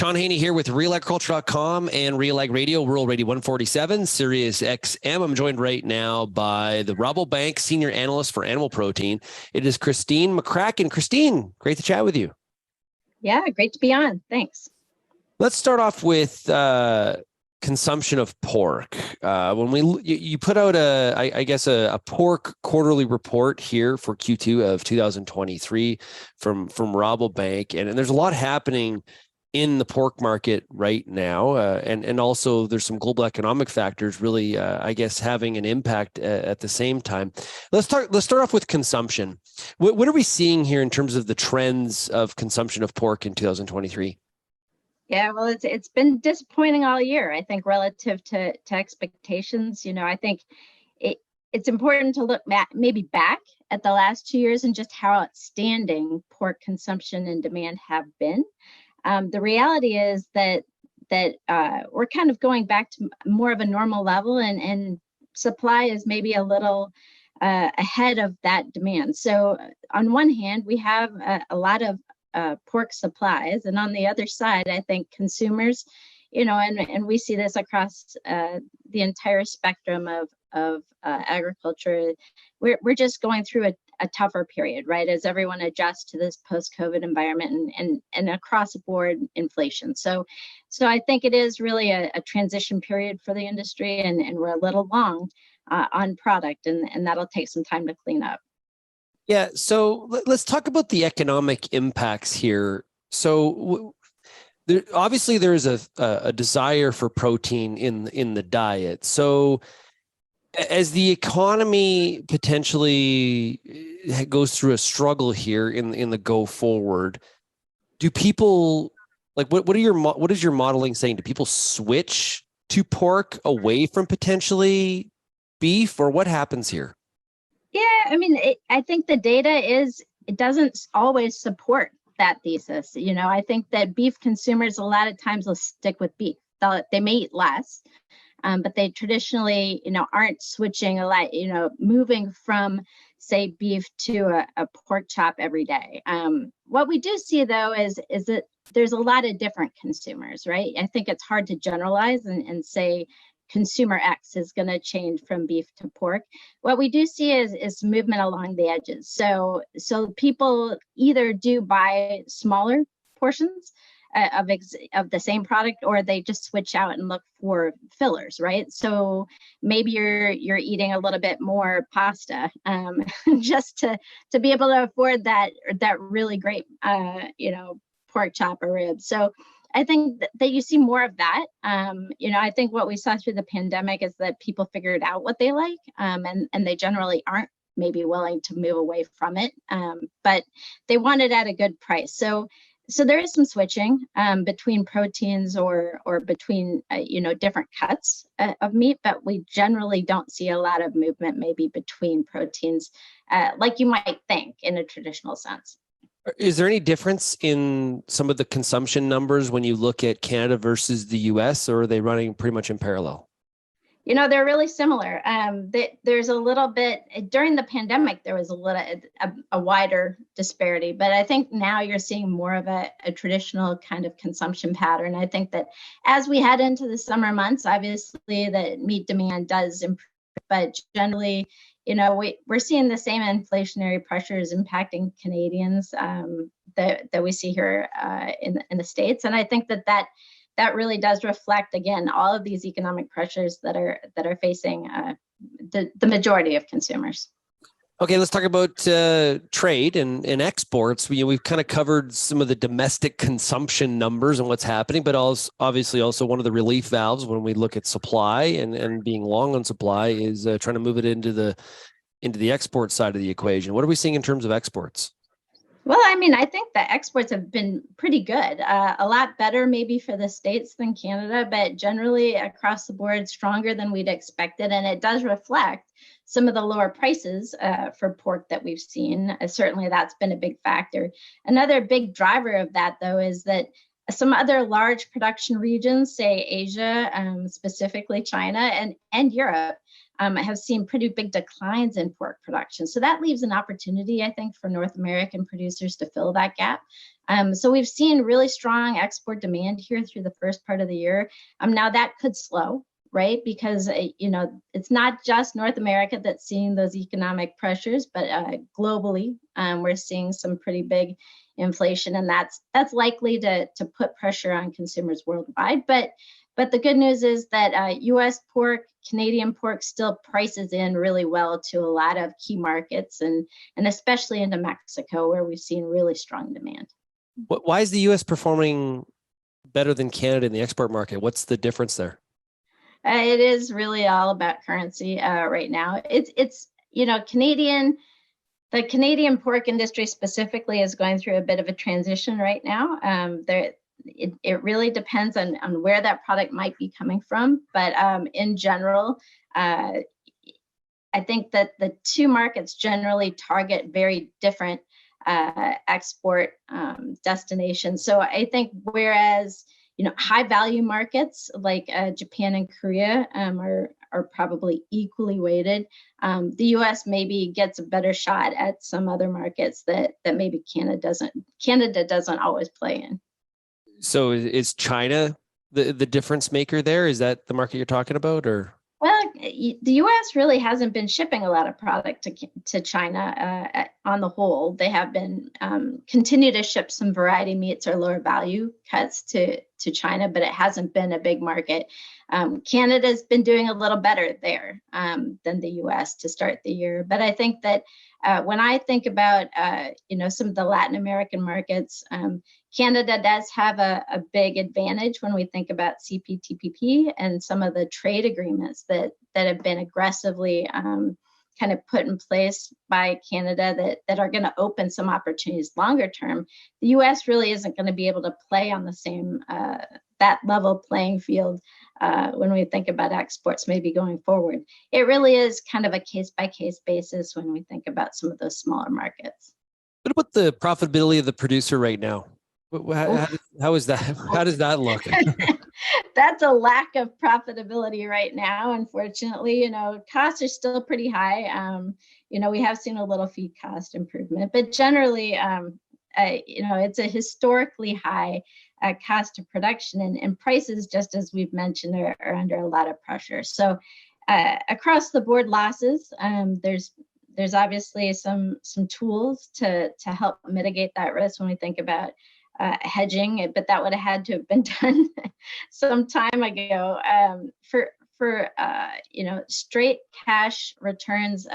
Sean Haney here with RealAgriculture.com and Real Ag Radio, Rural Radio 147, Sirius XM. I'm joined right now by the Rabobank Senior Analyst for Animal Protein. It is Chistine McCracken. Chistine, great to chat with you. Yeah, great to be on. Thanks. Let's start off with consumption of pork. When you put out a pork quarterly report here for Q2 of 2023 from Rabobank, and there's a lot happening in the pork market right now, and also there's some global economic factors really, having an impact at the same time. Let's start off with consumption. What are we seeing here in terms of the trends of consumption of pork in 2023? Yeah, well, it's been disappointing all year, I think, relative to expectations. I think it's important to look maybe back at the last 2 years and just how outstanding pork consumption and demand have been. The reality is that we're kind of going back to more of a normal level, and supply is maybe a little ahead of that demand. So on one hand, we have a lot of pork supplies, and on the other side, I think consumers, and we see this across the entire spectrum of agriculture. We're just going through a tougher period, right? As everyone adjusts to this post-COVID environment and across the board inflation. So I think it is really a transition period for the industry, and we're a little long on product, and that'll take some time to clean up. Yeah, so let's talk about the economic impacts here. So obviously there's a desire for protein in the diet. So as the economy potentially goes through a struggle here in the go forward, do people, like, what is your modeling saying? Do people switch to pork away from potentially beef, or what happens here? Yeah, I mean, I think the data it doesn't always support that thesis. I think that beef consumers a lot of times will stick with beef. They may eat less, but they traditionally, aren't switching a lot, moving from, say, beef to a pork chop every day. What we do see, though, is that there's a lot of different consumers, right? I think it's hard to generalize and say consumer X is going to change from beef to pork. What we do see is movement along the edges. So people either do buy smaller portions of the same product, or they just switch out and look for fillers, right? So maybe you're eating a little bit more pasta just to be able to afford that really great pork chop or rib. So I think that you see more of that. I think what we saw through the pandemic is that people figured out what they like, and they generally aren't maybe willing to move away from it, but they want it at a good price. So there is some switching between proteins or between different cuts of meat, but we generally don't see a lot of movement maybe between proteins like you might think in a traditional sense. Is there any difference in some of the consumption numbers when you look at Canada versus the US, or are they running pretty much in parallel? They're really similar. There's a little bit during the pandemic, there was a wider disparity, but I think now you're seeing more of a traditional kind of consumption pattern. I think that as we head into the summer months, obviously the meat demand does improve, but generally, we're seeing the same inflationary pressures impacting Canadians that we see here in the States. And I think that really does reflect, again, all of these economic pressures that are facing the majority of consumers. Okay, let's talk about trade and exports. We've kind of covered some of the domestic consumption numbers and what's happening, but also obviously also one of the relief valves when we look at supply and being long on supply is trying to move it into the export side of the equation. What are we seeing in terms of exports? Well, I mean, I think the exports have been pretty good, a lot better maybe for the States than Canada, but generally across the board stronger than we'd expected. And it does reflect some of the lower prices for pork that we've seen. Certainly that's been a big factor. Another big driver of that, though, is that some other large production regions, say Asia, specifically China and Europe, have seen pretty big declines in pork production. So that leaves an opportunity, I think, for North American producers to fill that gap. So we've seen really strong export demand here through the first part of the year. Now that could slow, right? Because, it's not just North America that's seeing those economic pressures, but globally, we're seeing some pretty big inflation, and that's likely to put pressure on consumers worldwide. But the good news is that U.S. pork, Canadian pork still prices in really well to a lot of key markets, and especially into Mexico, where we've seen really strong demand. Why is the U.S. performing better than Canada in the export market? What's the difference there? It is really all about currency right now. It's the Canadian pork industry specifically is going through a bit of a transition right now. It really depends on where that product might be coming from. But in general, I think that the two markets generally target very different export destinations. So I think whereas high value markets like Japan and Korea are probably equally weighted, the U.S. maybe gets a better shot at some other markets that maybe Canada doesn't always play in. So is China the difference maker there? Is that the market you're talking about, or? Well, the U.S. really hasn't been shipping a lot of product to China on the whole. They have been continue to ship some variety meats or lower value cuts to China, but it hasn't been a big market. Canada's been doing a little better there than the U.S. to start the year. But I think that when I think about some of the Latin American markets, Canada does have a big advantage when we think about CPTPP and some of the trade agreements that have been aggressively kind of put in place by Canada that are going to open some opportunities longer term. The U.S. really isn't going to be able to play on the same that level playing field when we think about exports maybe going forward. It really is kind of a case-by-case basis when we think about some of those smaller markets. What about the profitability of the producer right now? How is that? How does that look? That's a lack of profitability right now, unfortunately. Costs are still pretty high. We have seen a little feed cost improvement, but generally, it's a historically high cost of production, and prices, just as we've mentioned, are under a lot of pressure. So across the board losses, there's obviously some tools to help mitigate that risk when we think about hedging, but that would have had to have been done some time ago. For straight cash returns,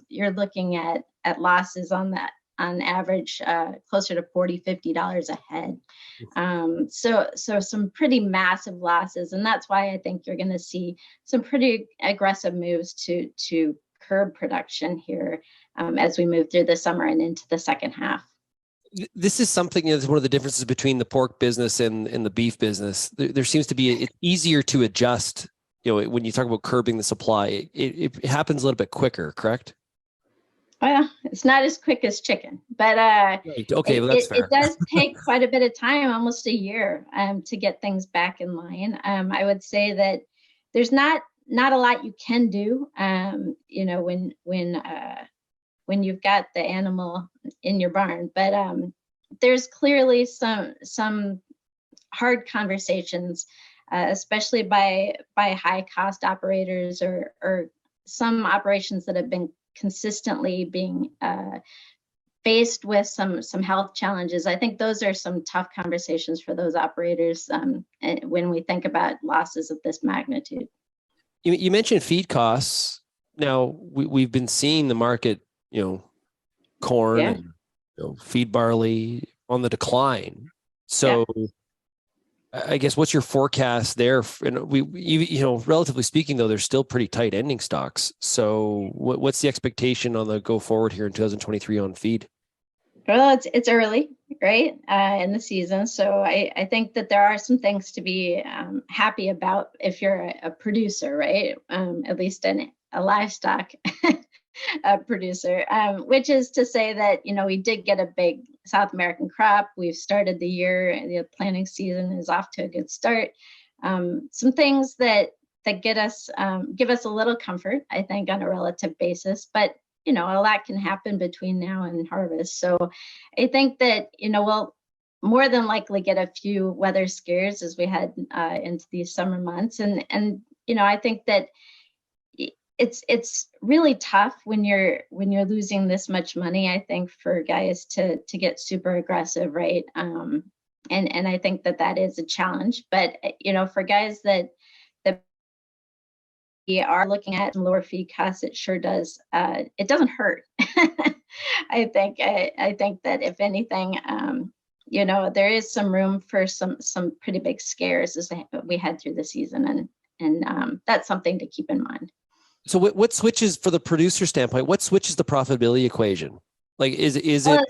you're looking at losses on average closer to $40-50 a head. So some pretty massive losses, and that's why I think you're going to see some pretty aggressive moves to curb production here as we move through the summer and into the second half. This is something that's one of the differences between the pork business and the beef business. There seems to be it's easier to adjust. When you talk about curbing the supply, it happens a little bit quicker, correct? Well, it's not as quick as chicken, but right. Okay, well, that's fair. It does take quite a bit of time, almost a year, to get things back in line. I would say that there's not a lot you can do. When you've got the animal in your barn, but there's clearly some hard conversations, especially by high cost operators or some operations that have been consistently being faced with some health challenges. I think those are some tough conversations for those operators when we think about losses of this magnitude. You mentioned feed costs. Now we've been seeing the market, corn and feed barley on the decline. So I guess what's your forecast there? And relatively speaking, though, there's still pretty tight ending stocks. So what's the expectation on the go forward here in 2023 on feed? Well, it's early, right, in the season. So I think that there are some things to be happy about if you're a producer, right? At least a livestock producer, which is to say that, we did get a big South American crop. We've started the year, the planting season is off to a good start. Some things that that give us a little comfort, I think, on a relative basis. But a lot can happen between now and harvest. So I think that we'll more than likely get a few weather scares as we head into these summer months, and I think that it's really tough when you're losing this much money, I think, for guys to get super aggressive, right? And I think that is a challenge. But for guys that we are looking at some lower feed costs, it sure does. It doesn't hurt. I think that if anything, there is some room for some pretty big scares as we head through the season, and that's something to keep in mind. So what switches for the producer standpoint? What switches the profitability equation? Like, is it?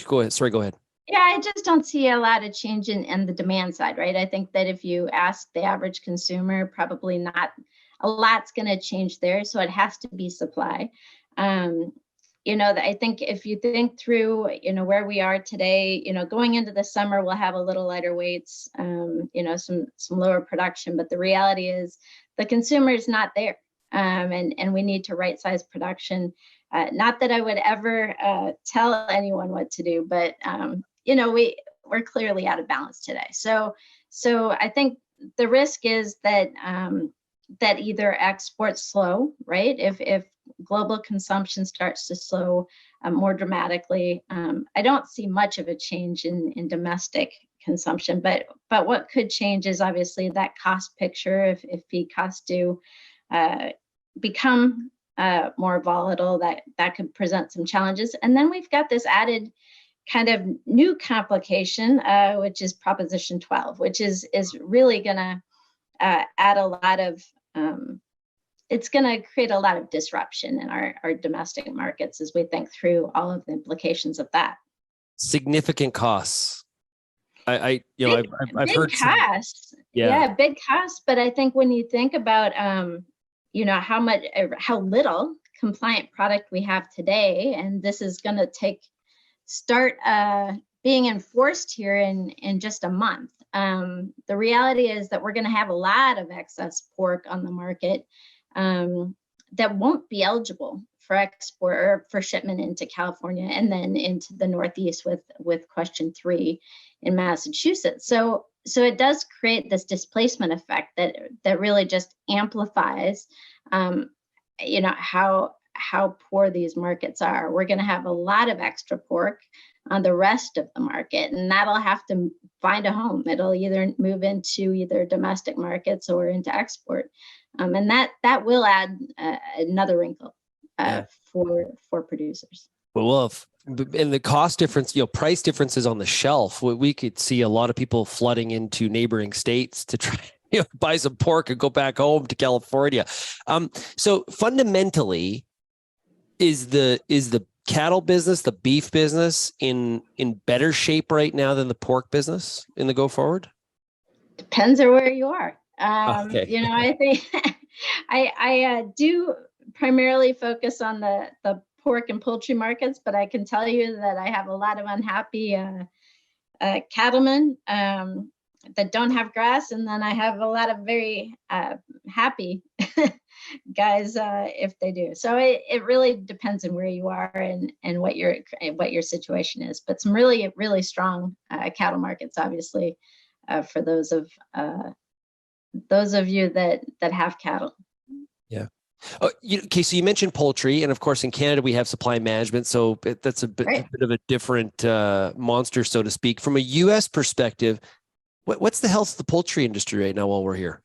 Go ahead. Sorry, go ahead. Yeah, I just don't see a lot of change in the demand side, right? I think that if you ask the average consumer, probably not a lot's going to change there. So it has to be supply. I think if you think through, where we are today, going into the summer, we'll have a little lighter weights, some lower production. But the reality is the consumer is not there. And we need to right-size production. Not that I would ever tell anyone what to do, but we're clearly out of balance today. So I think the risk is that either exports slow, right? If global consumption starts to slow more dramatically, I don't see much of a change in domestic consumption. But what could change is obviously that cost picture. If feed costs do become more volatile, that could present some challenges. And then we've got this added kind of new complication, which is Proposition 12, which is really going to add a lot of, it's going to create a lot of disruption in our domestic markets as we think through all of the implications of that. Significant costs. I've heard costs. Big costs. But I think when you think about, how little compliant product we have today, and this is going to start being enforced here in just a month. The reality is that we're going to have a lot of excess pork on the market that won't be eligible for export or for shipment into California and then into the Northeast with Question 3 in Massachusetts. So it does create this displacement effect that really just amplifies, how poor these markets are. We're going to have a lot of extra pork on the rest of the market, and that'll have to find a home. It'll either move into either domestic markets or into export, and that will add another wrinkle for producers. Well, and the cost difference, price differences on the shelf, we could see a lot of people flooding into neighboring states to try buy some pork and go back home to California. So fundamentally, is the cattle business, the beef business, in better shape right now than the pork business in the go forward? Depends on where you are. Okay. I think I do primarily focus on the pork and poultry markets, but I can tell you that I have a lot of unhappy cattlemen that don't have grass, and then I have a lot of very happy guys if they do. So it really depends on where you are and what your situation is. But some really, really strong cattle markets, obviously, for those of you that have cattle. Yeah. Okay, so you mentioned poultry, and of course in Canada we have supply management, so that's a bit of a different monster, so to speak. From a U.S. perspective, what's the health of the poultry industry right now while we're here?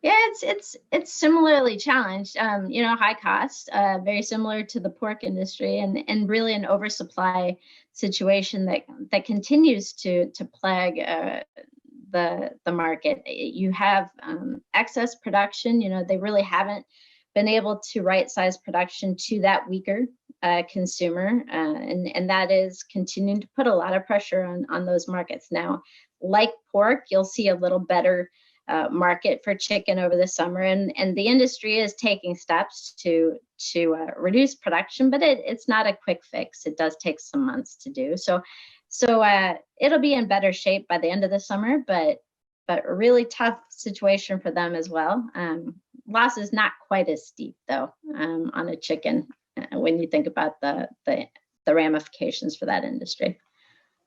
Yeah, it's similarly challenged. High cost, very similar to the pork industry, and really an oversupply situation that continues to plague the market. You have excess production. They really haven't been able to right-size production to that weaker consumer, and that is continuing to put a lot of pressure on those markets. Now, like pork, you'll see a little better market for chicken over the summer, and the industry is taking steps to reduce production, but it's not a quick fix. It does take some months to do. So it'll be in better shape by the end of the summer, but but a really tough situation for them as well. Loss is not quite as steep though on a chicken when you think about the ramifications for that industry.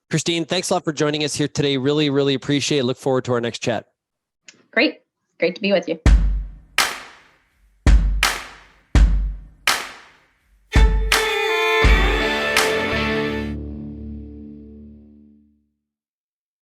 Chistine, thanks a lot for joining us here today. Really, really appreciate it. Look forward to our next chat. Great to be with you.